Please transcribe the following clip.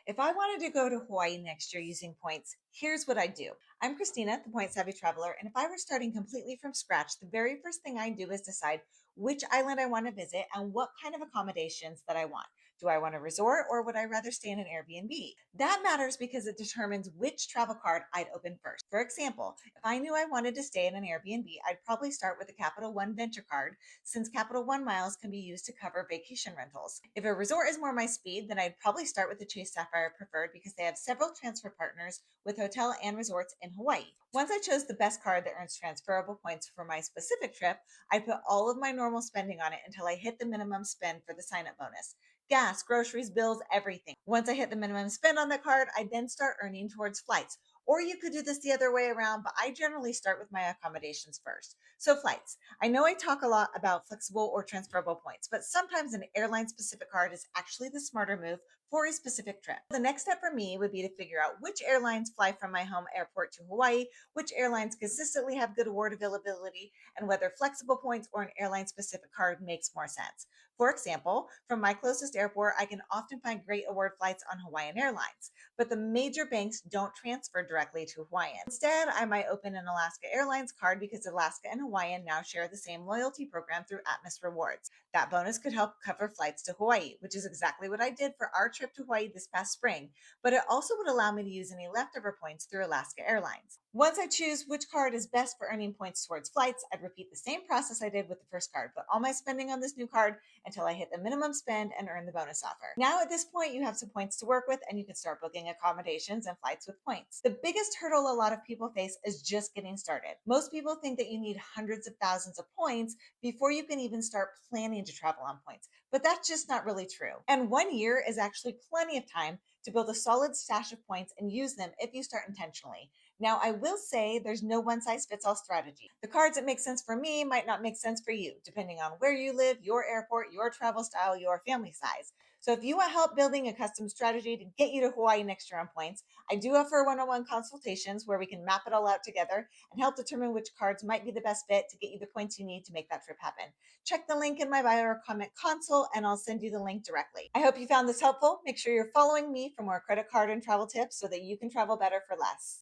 If I wanted to go to Hawaii next year using points, here's what I do. I'm Christina, the Point Savvy Traveler, and if I were starting completely from scratch, the very first thing I do is decide which island I want to visit and what kind of accommodations that I want. Do I want a resort or would I rather stay in an Airbnb? That matters because it determines which travel card I'd open first. For example, if I knew I wanted to stay in an Airbnb, I'd probably start with the Capital One Venture card since Capital One miles can be used to cover vacation rentals. If a resort is more my speed, then I'd probably start with the Chase Sapphire Preferred because they have several transfer partners with hotel and resorts in Hawaii. Once I chose the best card that earns transferable points for my specific trip, I put all of my normal spending on it until I hit the minimum spend for the sign up bonus. Gas, groceries, bills, everything. Once I hit the minimum spend on the card, I then start earning towards flights. Or you could do this the other way around, but I generally start with my accommodations first. So, flights. I know I talk a lot about flexible or transferable points, but sometimes an airline specific card is actually the smarter move for a specific trip. The next step for me would be to figure out which airlines fly from my home airport to Hawaii, which airlines consistently have good award availability, and whether flexible points or an airline specific card makes more sense. For example, from my closest airport, I can often find great award flights on Hawaiian Airlines, but the major banks don't transfer directly to Hawaiian. Instead, I might open an Alaska Airlines card because Alaska and Hawaiian now share the same loyalty program through Atmos Rewards. That bonus could help cover flights to Hawaii, which is exactly what I did for our trip to Hawaii this past spring, but it also would allow me to use any leftover points through Alaska Airlines. Once I choose which card is best for earning points towards flights, I'd repeat the same process I did with the first card, put all my spending on this new card until I hit the minimum spend and earn the bonus offer. Now, at this point, you have some points to work with and you can start booking accommodations and flights with points. The biggest hurdle a lot of people face is just getting started. Most people think that you need hundreds of thousands of points before you can even start planning to travel on points, but that's just not really true. And 1 year is actually plenty of time to build a solid stash of points and use them if you start intentionally. Now, I will say there's no one size fits all strategy. The cards that make sense for me might not make sense for you, depending on where you live, your airport, your travel style, your family size. So, if you want help building a custom strategy to get you to Hawaii next year on points, I do offer one on one consultations where we can map it all out together and help determine which cards might be the best fit to get you the points you need to make that trip happen. Check the link in my bio or comment console, and I'll send you the link directly. I hope you found this helpful. Make sure you're following me for more credit card and travel tips so that you can travel better for less.